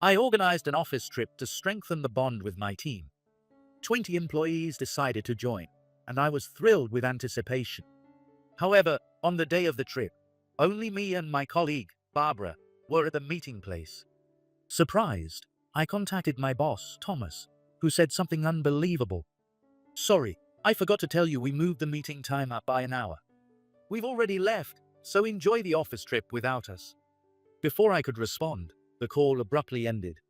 I organized an office trip to strengthen the bond with my team. 20 employees decided to join, and I was thrilled with anticipation. However, on the day of the trip, only me and my colleague, Barbara, were at the meeting place. Surprised, I contacted my boss, Thomas, who said something unbelievable. "Sorry, I forgot to tell you we moved the meeting time up by an hour. We've already left, so enjoy the office trip without us." Before I could respond, the call abruptly ended.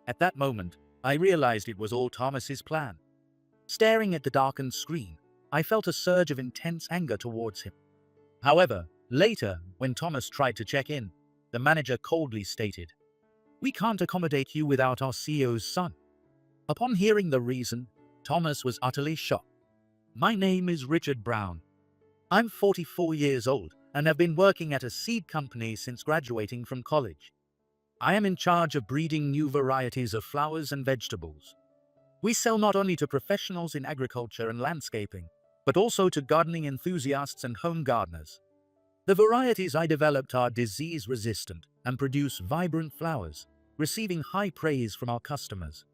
At that moment, I realized it was all Thomas's plan. Staring at the darkened screen, I felt a surge of intense anger towards him. However, later, when Thomas tried to check in, the manager coldly stated, "We can't accommodate you without our CEO's son." Upon hearing the reason, Thomas was utterly shocked. "My name is Richard Brown. I'm 44 years old and have been working at a seed company since graduating from college. I am in charge of breeding new varieties of flowers and vegetables. We sell not only to professionals in agriculture and landscaping, but also to gardening enthusiasts and home gardeners. The varieties I developed are disease-resistant and produce vibrant flowers, receiving high praise from our customers.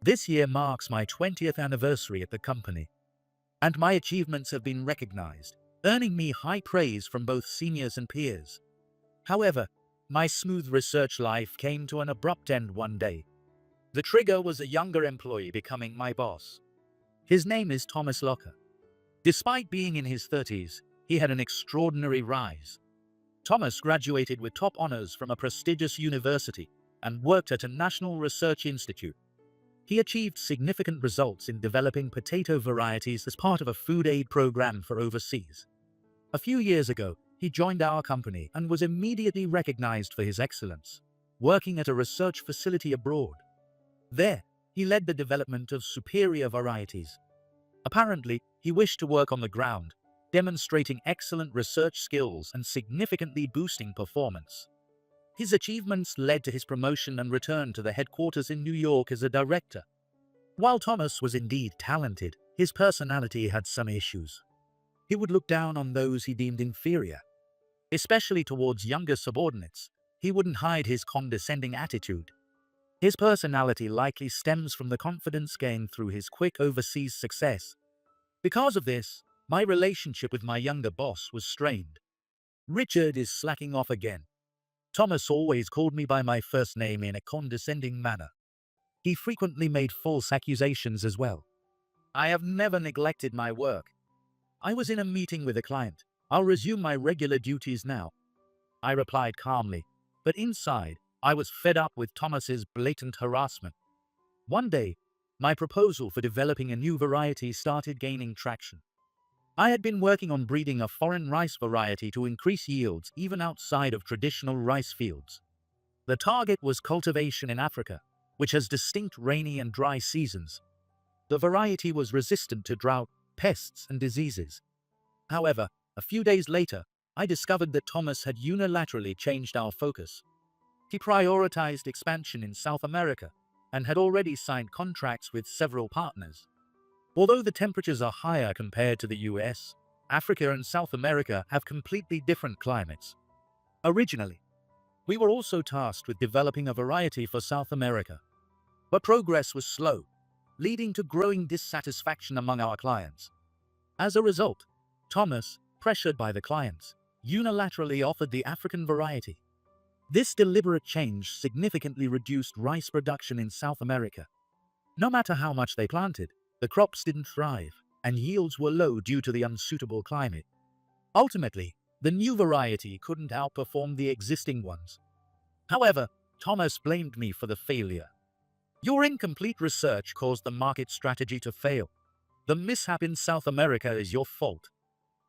This year marks my 20th anniversary at the company, and my achievements have been recognized, earning me high praise from both seniors and peers. However, my smooth research life came to an abrupt end one day. The trigger was a younger employee becoming my boss. His name is Thomas Locker. Despite being in his 30s, he had an extraordinary rise. Thomas graduated with top honors from a prestigious university and worked at a national research institute. He achieved significant results in developing potato varieties as part of a food aid program for overseas. A few years ago, he joined our company and was immediately recognized for his excellence, working at a research facility abroad. There, he led the development of superior varieties. Apparently, he wished to work on the ground, demonstrating excellent research skills and significantly boosting performance. His achievements led to his promotion and return to the headquarters in New York as a director. While Thomas was indeed talented, his personality had some issues. He would look down on those he deemed inferior, especially towards younger subordinates. He wouldn't hide his condescending attitude. His personality likely stems from the confidence gained through his quick overseas success. Because of this, my relationship with my younger boss was strained. "Richard is slacking off again." Thomas always called me by my first name in a condescending manner. He frequently made false accusations as well. "I have never neglected my work. I was in a meeting with a client. I'll resume my regular duties now," I replied calmly, but inside, I was fed up with Thomas's blatant harassment. One day, my proposal for developing a new variety started gaining traction. I had been working on breeding a foreign rice variety to increase yields even outside of traditional rice fields. The target was cultivation in Africa, which has distinct rainy and dry seasons. The variety was resistant to drought, pests, and diseases. However, a few days later, I discovered that Thomas had unilaterally changed our focus. He prioritized expansion in South America and had already signed contracts with several partners. Although the temperatures are higher compared to the US, Africa and South America have completely different climates. Originally, we were also tasked with developing a variety for South America, but progress was slow, leading to growing dissatisfaction among our clients. As a result, Thomas, pressured by the clients, unilaterally offered the African variety. This deliberate change significantly reduced rice production in South America. No matter how much they planted, the crops didn't thrive, and yields were low due to the unsuitable climate. Ultimately, the new variety couldn't outperform the existing ones. However, Thomas blamed me for the failure. "Your incomplete research caused the market strategy to fail. The mishap in South America is your fault."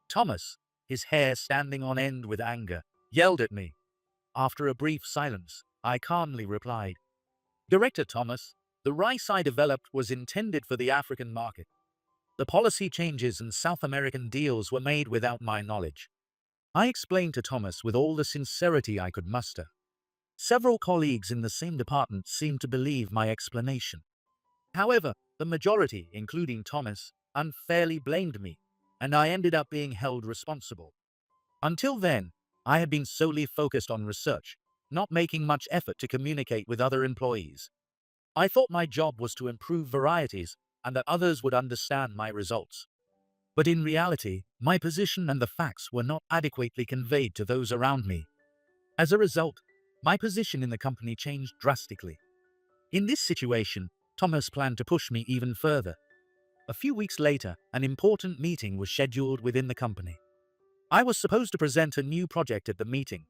Thomas, his hair standing on end with anger, yelled at me. After a brief silence, I calmly replied, "Director Thomas, the rice I developed was intended for the African market. The policy changes and South American deals were made without my knowledge." I explained to Thomas with all the sincerity I could muster. Several colleagues in the same department seemed to believe my explanation. However, the majority, including Thomas, unfairly blamed me, and I ended up being held responsible. Until then, I had been solely focused on research, not making much effort to communicate with other employees. I thought my job was to improve varieties and that others would understand my results. But in reality, my position and the facts were not adequately conveyed to those around me. As a result, my position in the company changed drastically. In this situation, Thomas planned to push me even further. A few weeks later, an important meeting was scheduled within the company. I was supposed to present a new project at the meeting,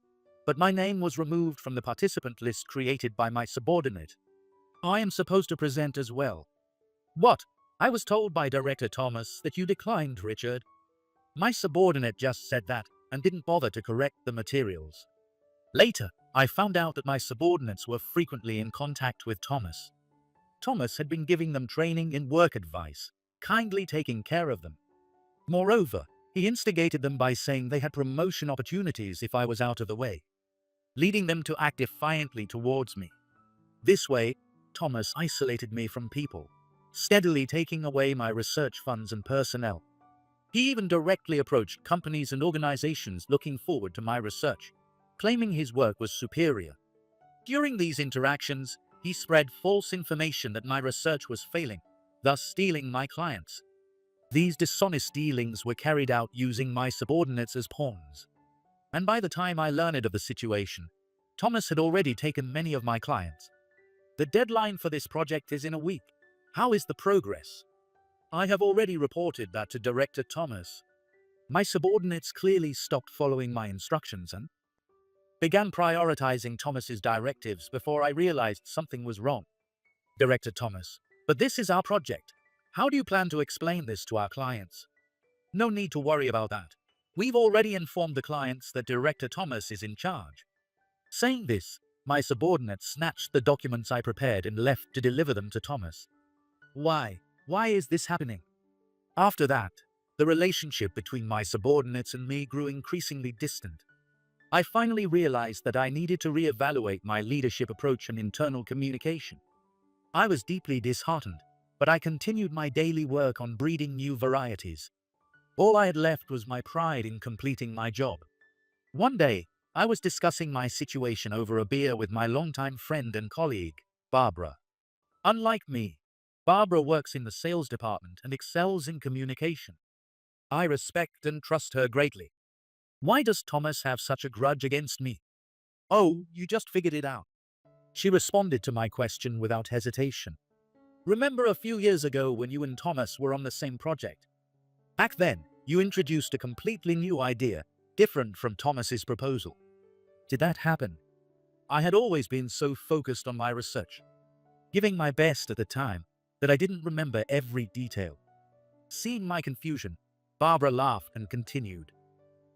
but my name was removed from the participant list created by my subordinate. I am supposed to present as well. What? I was told by Director Thomas that you declined, Richard. My subordinate just said that and didn't bother to correct the materials. Later, I found out that my subordinates were frequently in contact with Thomas. Thomas had been giving them training in work advice, kindly taking care of them. Moreover, he instigated them by saying they had promotion opportunities if I was out of the way, leading them to act defiantly towards me. This way, Thomas isolated me from people, steadily taking away my research funds and personnel. He even directly approached companies and organizations looking forward to my research, claiming his work was superior. During these interactions, he spread false information that my research was failing, thus stealing my clients. These dishonest dealings were carried out using my subordinates as pawns. And by the time I learned of the situation, Thomas had already taken many of my clients. The deadline for this project is in a week. How is the progress? I have already reported that to Director Thomas. My subordinates clearly stopped following my instructions and began prioritizing Thomas's directives before I realized something was wrong. Director Thomas, but this is our project. How do you plan to explain this to our clients? No need to worry about that. We've already informed the clients that Director Thomas is in charge. Saying this, my subordinate snatched the documents I prepared and left to deliver them to Thomas. Why? Why is this happening? After that, the relationship between my subordinates and me grew increasingly distant. I finally realized that I needed to reevaluate my leadership approach and internal communication. I was deeply disheartened, but I continued my daily work on breeding new varieties. All I had left was my pride in completing my job. One day, I was discussing my situation over a beer with my longtime friend and colleague, Barbara. Unlike me, Barbara works in the sales department and excels in communication. I respect and trust her greatly. Why does Thomas have such a grudge against me? Oh, you just figured it out. She responded to my question without hesitation. Remember a few years ago when you and Thomas were on the same project? Back then, you introduced a completely new idea, different from Thomas's proposal. Did that happen? I had always been so focused on my research, giving my best at the time, that I didn't remember every detail. Seeing my confusion, Barbara laughed and continued.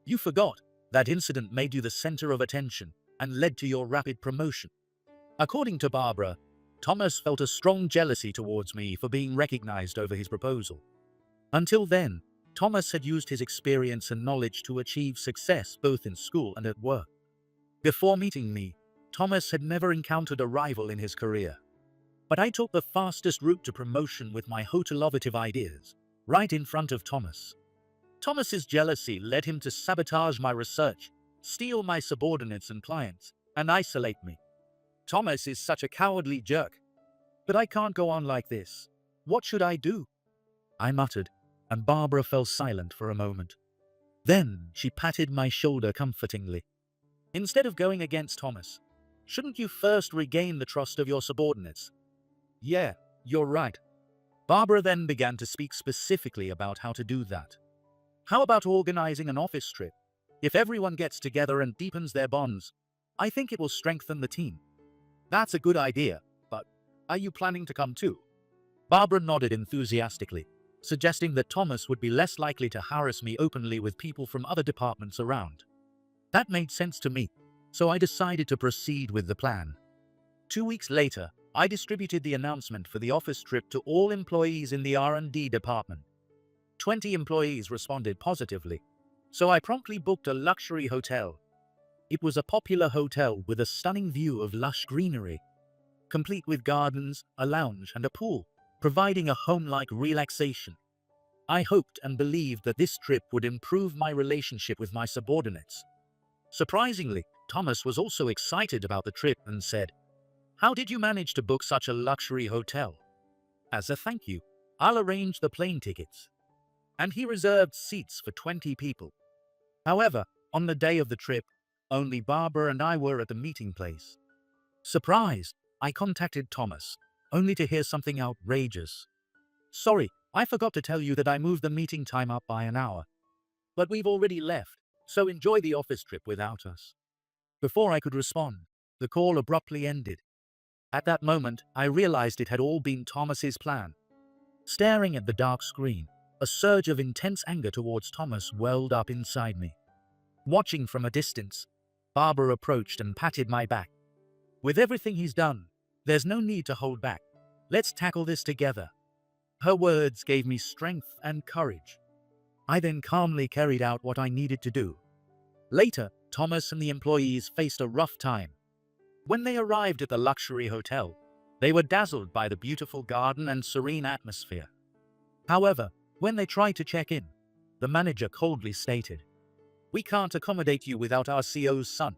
You forgot that incident made you the center of attention and led to your rapid promotion. According to Barbara, Thomas felt a strong jealousy towards me for being recognized over his proposal. Until then, Thomas had used his experience and knowledge to achieve success both in school and at work. Before meeting me, Thomas had never encountered a rival in his career. But I took the fastest route to promotion with my innovative ideas, right in front of Thomas. Thomas's jealousy led him to sabotage my research, steal my subordinates and clients, and isolate me. Thomas is such a cowardly jerk. But I can't go on like this. What should I do? I muttered, and Barbara fell silent for a moment. Then she patted my shoulder comfortingly. Instead of going against Thomas, shouldn't you first regain the trust of your subordinates? Yeah, you're right. Barbara then began to speak specifically about how to do that. How about organizing an office trip? If everyone gets together and deepens their bonds, I think it will strengthen the team. That's a good idea, but are you planning to come too? Barbara nodded enthusiastically, suggesting that Thomas would be less likely to harass me openly with people from other departments around. That made sense to me, so I decided to proceed with the plan. 2 weeks later, I distributed the announcement for the office trip to all employees in the R&D department. 20 employees responded positively, so I promptly booked a luxury hotel. It was a popular hotel with a stunning view of lush greenery, complete with gardens, a lounge, and a pool, providing a home-like relaxation. I hoped and believed that this trip would improve my relationship with my subordinates. Surprisingly, Thomas was also excited about the trip and said, "How did you manage to book such a luxury hotel?" As a thank you, I'll arrange the plane tickets. And he reserved seats for 20 people. However, on the day of the trip, only Barbara and I were at the meeting place. Surprised, I contacted Thomas, only to hear something outrageous. "Sorry, I forgot to tell you that I moved the meeting time up by an hour. But we've already left, so enjoy the office trip without us." Before I could respond, the call abruptly ended. At that moment, I realized it had all been Thomas's plan. Staring at the dark screen, a surge of intense anger towards Thomas welled up inside me. Watching from a distance, Barbara approached and patted my back. "With everything he's done, there's no need to hold back. Let's tackle this together." Her words gave me strength and courage. I then calmly carried out what I needed to do. Later, Thomas and the employees faced a rough time. When they arrived at the luxury hotel, they were dazzled by the beautiful garden and serene atmosphere. However, when they tried to check in, the manager coldly stated, "We can't accommodate you without our CEO's son."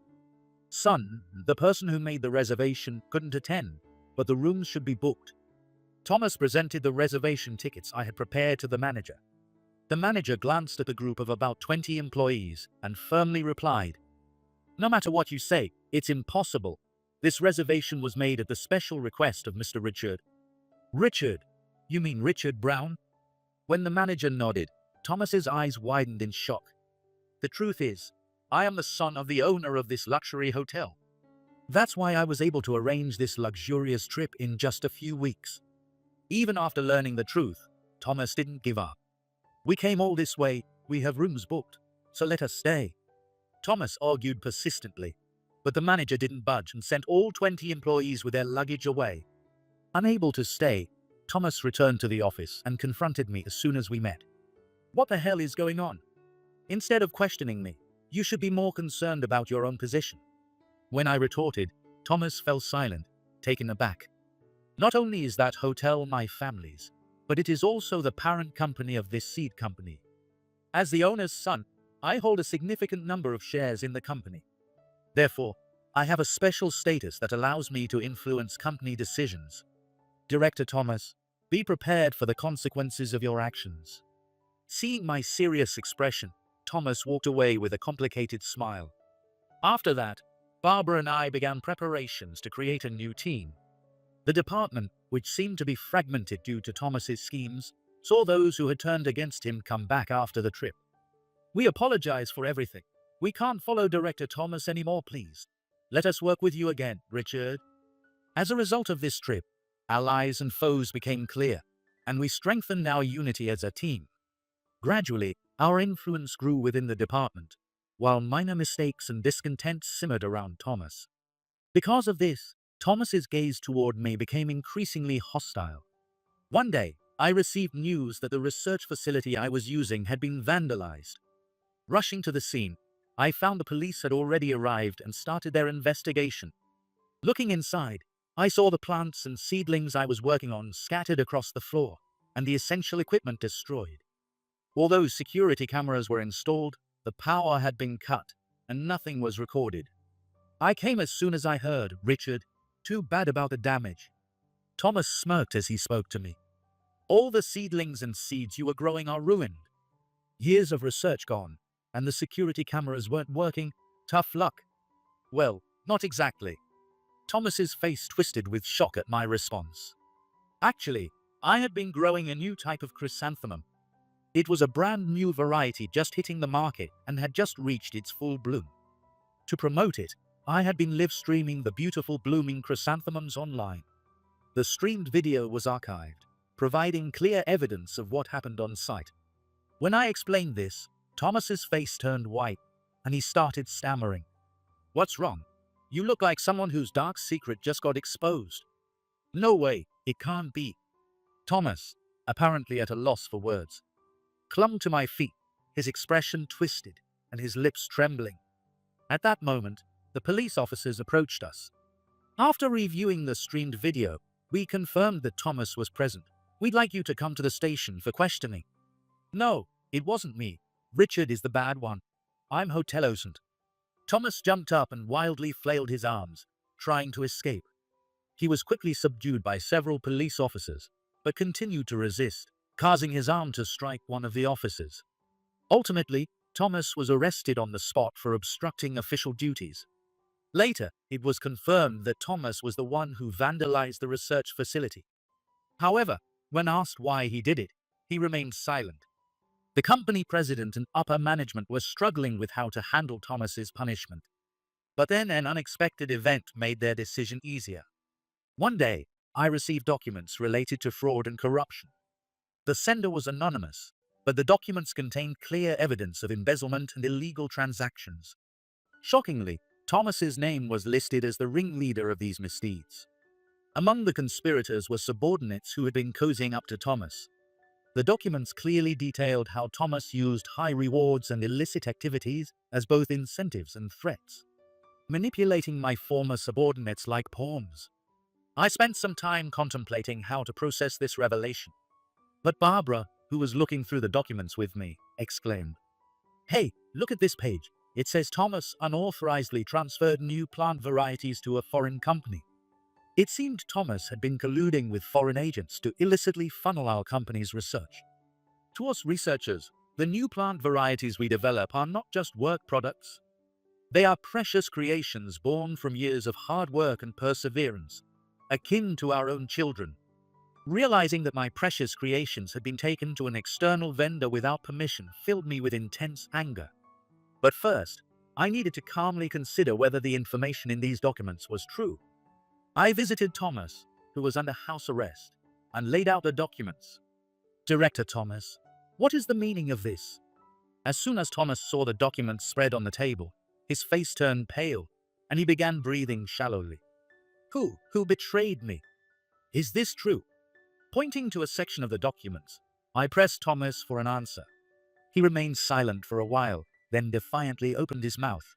Son, the person who made the reservation, couldn't attend, but the rooms should be booked. Thomas presented the reservation tickets I had prepared to the manager. The manager glanced at the group of about 20 employees and firmly replied, "No matter what you say, it's impossible. This reservation was made at the special request of Mr. Richard." "Richard? You mean Richard Brown?" When the manager nodded, Thomas's eyes widened in shock. "The truth is, I am the son of the owner of this luxury hotel. That's why I was able to arrange this luxurious trip in just a few weeks." Even after learning the truth, Thomas didn't give up. "We came all this way, we have rooms booked, so let us stay." Thomas argued persistently, but the manager didn't budge and sent all 20 employees with their luggage away. Unable to stay, Thomas returned to the office and confronted me as soon as we met. "What the hell is going on? Instead of questioning me, you should be more concerned about your own position." When I retorted, Thomas fell silent, taken aback. "Not only is that hotel my family's, but it is also the parent company of this seed company. As the owner's son, I hold a significant number of shares in the company. Therefore, I have a special status that allows me to influence company decisions. Director Thomas, be prepared for the consequences of your actions." Seeing my serious expression, Thomas walked away with a complicated smile. After that, Barbara and I began preparations to create a new team. The department, which seemed to be fragmented due to Thomas's schemes, saw those who had turned against him come back after the trip. "We apologize for everything. We can't follow Director Thomas anymore, please. Let us work with you again, Richard." As a result of this trip, allies and foes became clear, and we strengthened our unity as a team. Gradually, our influence grew within the department, while minor mistakes and discontent simmered around Thomas. Because of this, Thomas's gaze toward me became increasingly hostile. One day, I received news that the research facility I was using had been vandalized. Rushing to the scene, I found the police had already arrived and started their investigation. Looking inside, I saw the plants and seedlings I was working on scattered across the floor, and the essential equipment destroyed. Although security cameras were installed, the power had been cut, and nothing was recorded. I came as soon as I heard, "Richard, too bad about the damage." Thomas smirked as he spoke to me. "All the seedlings and seeds you were growing are ruined. Years of research gone, and the security cameras weren't working. Tough luck." "Well, not exactly." Thomas's face twisted with shock at my response. "Actually, I had been growing a new type of chrysanthemum. It was a brand new variety just hitting the market and had just reached its full bloom. To promote it, I had been live streaming the beautiful blooming chrysanthemums online. The streamed video was archived, providing clear evidence of what happened on site." When I explained this, Thomas's face turned white, and he started stammering. "What's wrong? You look like someone whose dark secret just got exposed." "No way, it can't be." Thomas, apparently at a loss for words, clung to my feet, his expression twisted and his lips trembling. At that moment, the police officers approached us. After reviewing the streamed video, we confirmed that Thomas was present. "We'd like you to come to the station for questioning." "No, it wasn't me. Richard is the bad one. I'm hotel-osant." Thomas jumped up and wildly flailed his arms, trying to escape. He was quickly subdued by several police officers, but continued to resist, causing his arm to strike one of the officers. Ultimately, Thomas was arrested on the spot for obstructing official duties. Later, it was confirmed that Thomas was the one who vandalized the research facility. However, when asked why he did it, he remained silent. The company president and upper management were struggling with how to handle Thomas's punishment. But then an unexpected event made their decision easier. One day, I received documents related to fraud and corruption. The sender was anonymous, but the documents contained clear evidence of embezzlement and illegal transactions. Shockingly, Thomas's name was listed as the ringleader of these misdeeds. Among the conspirators were subordinates who had been cozying up to Thomas. The documents clearly detailed how Thomas used high rewards and illicit activities as both incentives and threats, manipulating my former subordinates like pawns. I spent some time contemplating how to process this revelation. But Barbara, who was looking through the documents with me, exclaimed, "Hey, look at this page. It says Thomas unauthorizedly transferred new plant varieties to a foreign company." It seemed Thomas had been colluding with foreign agents to illicitly funnel our company's research. To us researchers, the new plant varieties we develop are not just work products. They are precious creations born from years of hard work and perseverance, akin to our own children. Realizing that my precious creations had been taken to an external vendor without permission filled me with intense anger. But first, I needed to calmly consider whether the information in these documents was true. I visited Thomas, who was under house arrest, and laid out the documents. "Director Thomas, what is the meaning of this?" As soon as Thomas saw the documents spread on the table, his face turned pale, and he began breathing shallowly. Who betrayed me? Is this true?" Pointing to a section of the documents, I pressed Thomas for an answer. He remained silent for a while, then defiantly opened his mouth.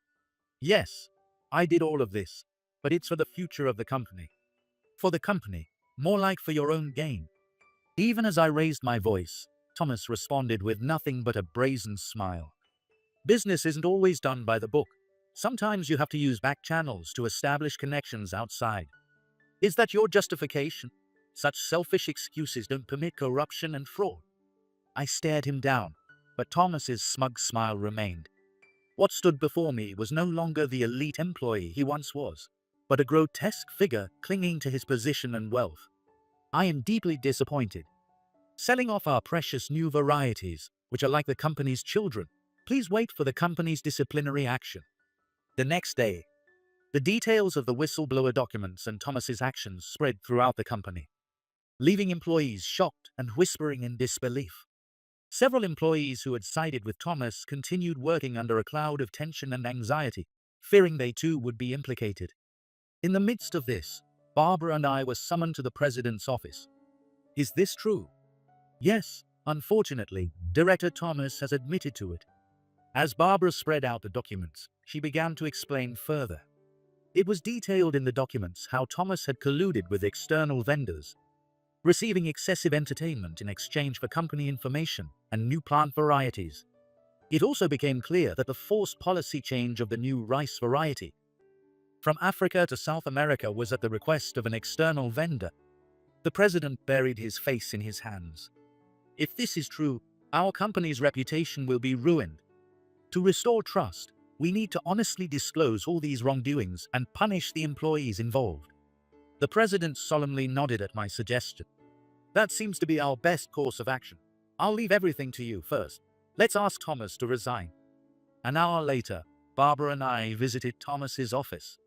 "Yes, I did all of this, but it's for the future of the company." "For the company, more like for your own gain." Even as I raised my voice, Thomas responded with nothing but a brazen smile. "Business isn't always done by the book. Sometimes you have to use back channels to establish connections outside. Is that your justification? Such selfish excuses don't permit corruption and fraud." I stared him down, but Thomas's smug smile remained. What stood before me was no longer the elite employee he once was, but a grotesque figure clinging to his position and wealth. "I am deeply disappointed. Selling off our precious new varieties, which are like the company's children. Please wait for the company's disciplinary action." The next day, the details of the whistleblower documents and Thomas's actions spread throughout the company, leaving employees shocked and whispering in disbelief. Several employees who had sided with Thomas continued working under a cloud of tension and anxiety, fearing they too would be implicated. In the midst of this, Barbara and I were summoned to the president's office. "Is this true?" "Yes, unfortunately, Director Thomas has admitted to it." As Barbara spread out the documents, she began to explain further. It was detailed in the documents how Thomas had colluded with external vendors, receiving excessive entertainment in exchange for company information and new plant varieties. It also became clear that the forced policy change of the new rice variety from Africa to South America was at the request of an external vendor. The president buried his face in his hands. "If this is true, our company's reputation will be ruined. To restore trust, we need to honestly disclose all these wrongdoings and punish the employees involved." The president solemnly nodded at my suggestion. "That seems to be our best course of action. I'll leave everything to you first. Let's ask Thomas to resign." An hour later, Barbara and I visited Thomas's office.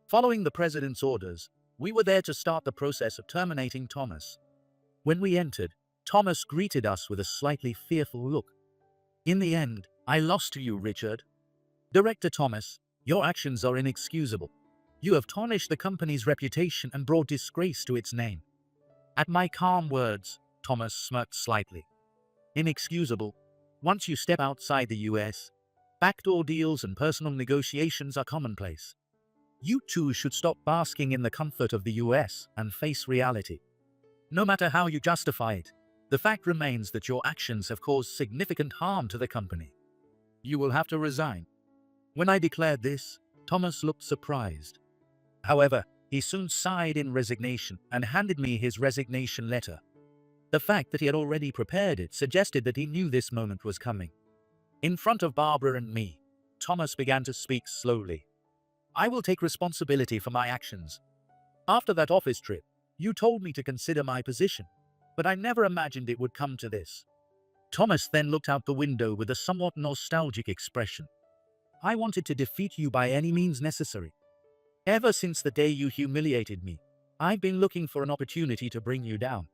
Following the president's orders, we were there to start the process of terminating Thomas. When we entered, Thomas greeted us with a slightly fearful look. "In the end, I lost to you, Richard. Director Thomas, your actions are inexcusable. You have tarnished the company's reputation and brought disgrace to its name." At my calm words, Thomas smirked slightly. "Inexcusable? Once you step outside the US, backdoor deals and personal negotiations are commonplace. You too should stop basking in the comfort of the US and face reality. No matter how you justify it, the fact remains that your actions have caused significant harm to the company. You will have to resign." When I declared this, Thomas looked surprised. However, he soon sighed in resignation and handed me his resignation letter. The fact that he had already prepared it suggested that he knew this moment was coming. In front of Barbara and me, Thomas began to speak slowly. "I will take responsibility for my actions. After that office trip, you told me to consider my position, but I never imagined it would come to this." Thomas then looked out the window with a somewhat nostalgic expression. "I wanted to defeat you by any means necessary. Ever since the day you humiliated me, I've been looking for an opportunity to bring you down."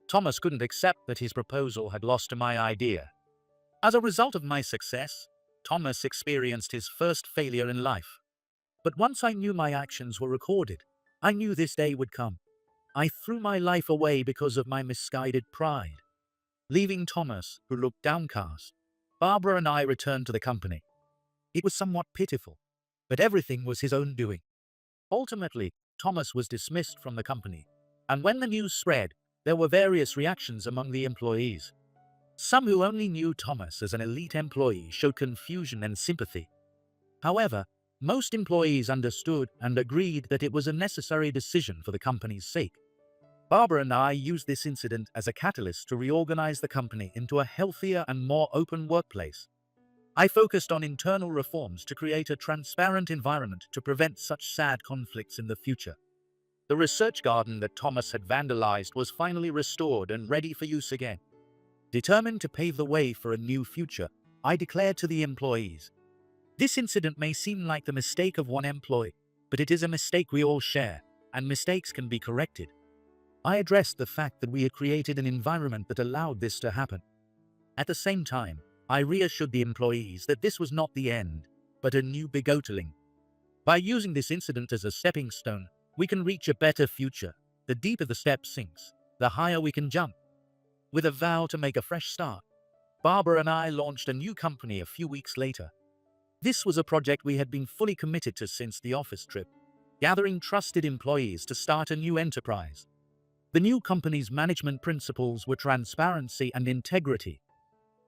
Thomas couldn't accept that his proposal had lost to my idea. As a result of my success, Thomas experienced his first failure in life. But once I knew my actions were recorded, I knew this day would come. I threw my life away because of my misguided pride. Leaving Thomas, who looked downcast, Barbara and I returned to the company. It was somewhat pitiful, but everything was his own doing. Ultimately, Thomas was dismissed from the company, and when the news spread, there were various reactions among the employees. Some who only knew Thomas as an elite employee showed confusion and sympathy. However, most employees understood and agreed that it was a necessary decision for the company's sake. Barbara and I used this incident as a catalyst to reorganize the company into a healthier and more open workplace. I focused on internal reforms to create a transparent environment to prevent such sad conflicts in the future. The research garden that Thomas had vandalized was finally restored and ready for use again. Determined to pave the way for a new future, I declared to the employees, "This incident may seem like the mistake of one employee, but it is a mistake we all share, and mistakes can be corrected." I addressed the fact that we had created an environment that allowed this to happen. At the same time, I reassured the employees that this was not the end, but a new beginning. By using this incident as a stepping stone, we can reach a better future. The deeper the step sinks, the higher we can jump. With a vow to make a fresh start, Barbara and I launched a new company a few weeks later. This was a project we had been fully committed to since the office trip, gathering trusted employees to start a new enterprise. The new company's management principles were transparency and integrity.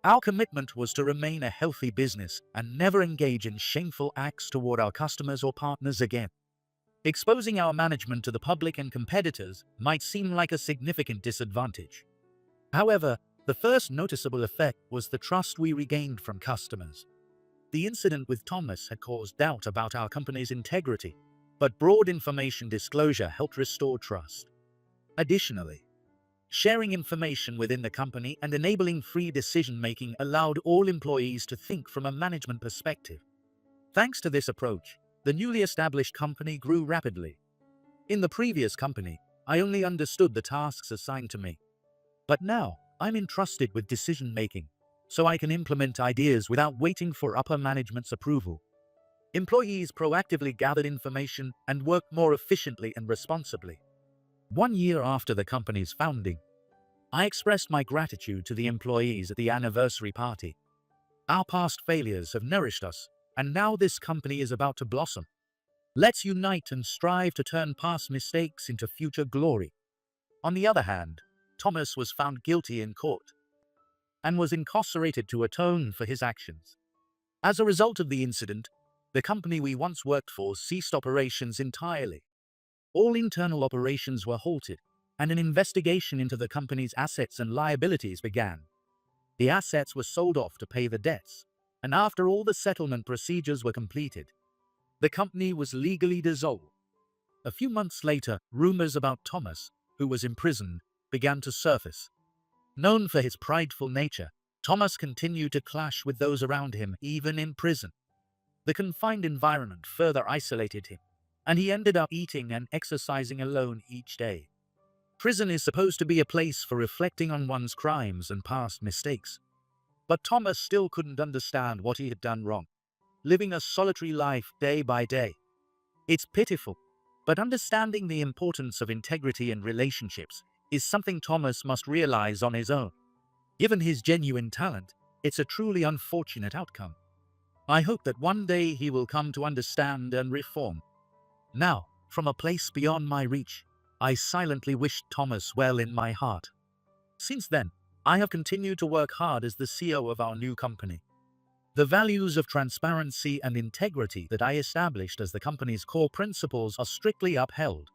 Our commitment was to remain a healthy business and never engage in shameful acts toward our customers or partners again. Exposing our management to the public and competitors might seem like a significant disadvantage. However, the first noticeable effect was the trust we regained from customers. The incident with Thomas had caused doubt about our company's integrity, but broad information disclosure helped restore trust. Additionally, sharing information within the company and enabling free decision-making allowed all employees to think from a management perspective. Thanks to this approach, the newly established company grew rapidly. In the previous company, I only understood the tasks assigned to me. But now, I'm entrusted with decision-making, so I can implement ideas without waiting for upper management's approval. Employees proactively gathered information and worked more efficiently and responsibly. 1 year after the company's founding, I expressed my gratitude to the employees at the anniversary party. Our past failures have nourished us, and now this company is about to blossom. Let's unite and strive to turn past mistakes into future glory. On the other hand, Thomas was found guilty in court and was incarcerated to atone for his actions. As a result of the incident, the company we once worked for ceased operations entirely. All internal operations were halted, and an investigation into the company's assets and liabilities began. The assets were sold off to pay the debts, and after all the settlement procedures were completed, the company was legally dissolved. A few months later, rumors about Thomas, who was imprisoned, began to surface. Known for his prideful nature, Thomas continued to clash with those around him, even in prison. The confined environment further isolated him, and he ended up eating and exercising alone each day. Prison is supposed to be a place for reflecting on one's crimes and past mistakes. But Thomas still couldn't understand what he had done wrong, living a solitary life day by day. It's pitiful, but understanding the importance of integrity in relationships is something Thomas must realize on his own. Given his genuine talent, it's a truly unfortunate outcome. I hope that one day he will come to understand and reform. Now, from a place beyond my reach, I silently wished Thomas well in my heart. Since then, I have continued to work hard as the CEO of our new company. The values of transparency and integrity that I established as the company's core principles are strictly upheld,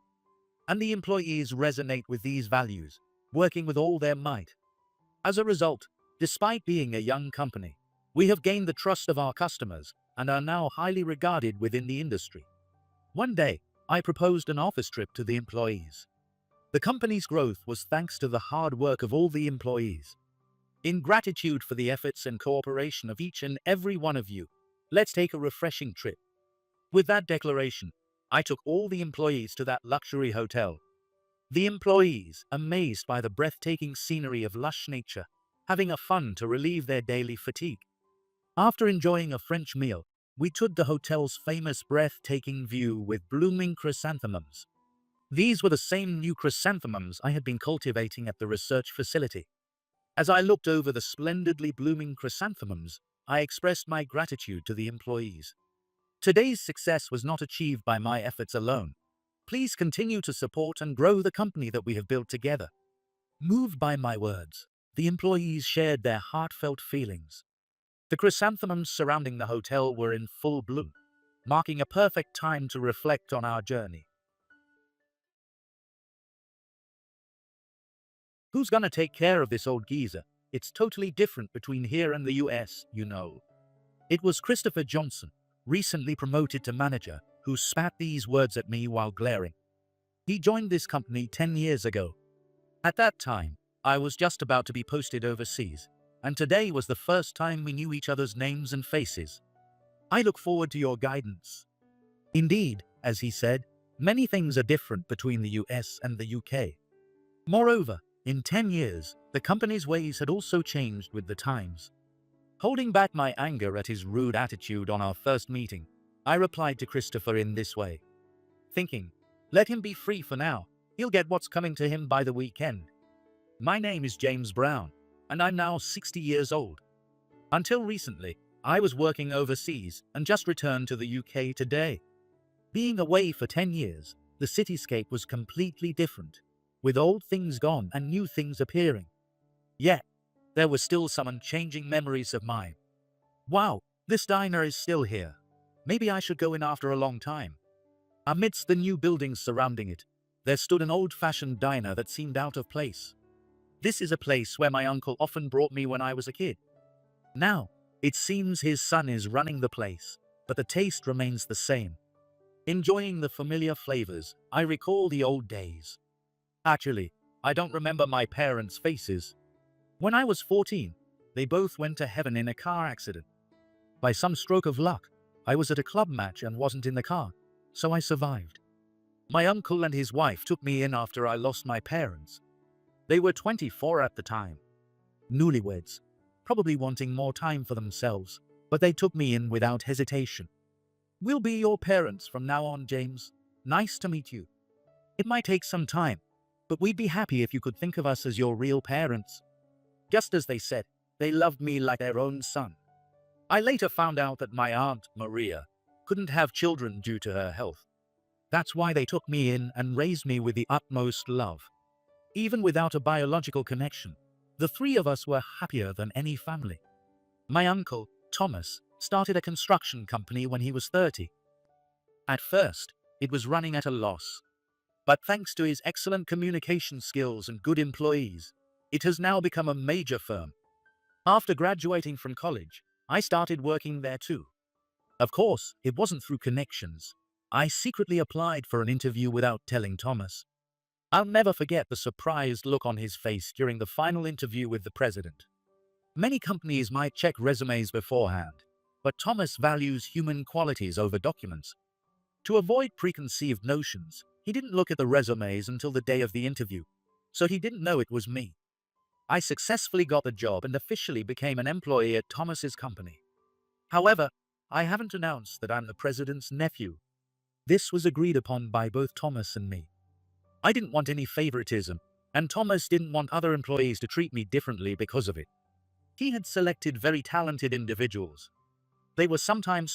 and the employees resonate with these values, working with all their might. As a result, despite being a young company, we have gained the trust of our customers and are now highly regarded within the industry. One day, I proposed an office trip to the employees. The company's growth was thanks to the hard work of all the employees. In gratitude for the efforts and cooperation of each and every one of you, let's take a refreshing trip. With that declaration, I took all the employees to that luxury hotel. The employees, amazed by the breathtaking scenery of lush nature, having a fun to relieve their daily fatigue. After enjoying a French meal, we toured the hotel's famous breathtaking view with blooming chrysanthemums. These were the same new chrysanthemums I had been cultivating at the research facility. As I looked over the splendidly blooming chrysanthemums, I expressed my gratitude to the employees. Today's success was not achieved by my efforts alone. Please continue to support and grow the company that we have built together. Moved by my words, the employees shared their heartfelt feelings. The chrysanthemums surrounding the hotel were in full bloom, marking a perfect time to reflect on our journey. Who's gonna take care of this old geezer? It's totally different between here and the US, you know. It was Christopher Johnson, recently promoted to manager, who spat these words at me while glaring. He joined this company 10 years ago. At that time, I was just about to be posted overseas, and today was the first time we knew each other's names and faces. I look forward to your guidance. Indeed, as he said, many things are different between the US and the UK. Moreover, in 10 years, the company's ways had also changed with the times. Holding back my anger at his rude attitude on our first meeting, I replied to Christopher in this way, thinking, let him be free for now, he'll get what's coming to him by the weekend. My name is James Brown, and I'm now 60 years old. Until recently, I was working overseas and just returned to the UK today. Being away for 10 years, the cityscape was completely different, with old things gone and new things appearing. Yet, there were still some unchanging memories of mine. Wow, this diner is still here. Maybe I should go in after a long time. Amidst the new buildings surrounding it, there stood an old-fashioned diner that seemed out of place. This is a place where my uncle often brought me when I was a kid. Now, it seems his son is running the place, but the taste remains the same. Enjoying the familiar flavors, I recall the old days. Actually, I don't remember my parents' faces. When I was 14, they both went to heaven in a car accident. By some stroke of luck, I was at a club match and wasn't in the car, so I survived. My uncle and his wife took me in after I lost my parents. They were 24 at the time. Newlyweds, probably wanting more time for themselves, but they took me in without hesitation. We'll be your parents from now on, James. Nice to meet you. It might take some time, but we'd be happy if you could think of us as your real parents. Just as they said, they loved me like their own son. I later found out that my aunt, Maria, couldn't have children due to her health. That's why they took me in and raised me with the utmost love. Even without a biological connection, the three of us were happier than any family. My uncle, Thomas, started a construction company when he was 30. At first, it was running at a loss. But thanks to his excellent communication skills and good employees, it has now become a major firm. After graduating from college, I started working there too. Of course, it wasn't through connections. I secretly applied for an interview without telling Thomas. I'll never forget the surprised look on his face during the final interview with the president. Many companies might check resumes beforehand, but Thomas values human qualities over documents. To avoid preconceived notions, he didn't look at the resumes until the day of the interview, so he didn't know it was me. I successfully got the job and officially became an employee at Thomas's company. However, I haven't announced that I'm the president's nephew. This was agreed upon by both Thomas and me. I didn't want any favoritism, and Thomas didn't want other employees to treat me differently because of it. He had selected very talented individuals. They were sometimes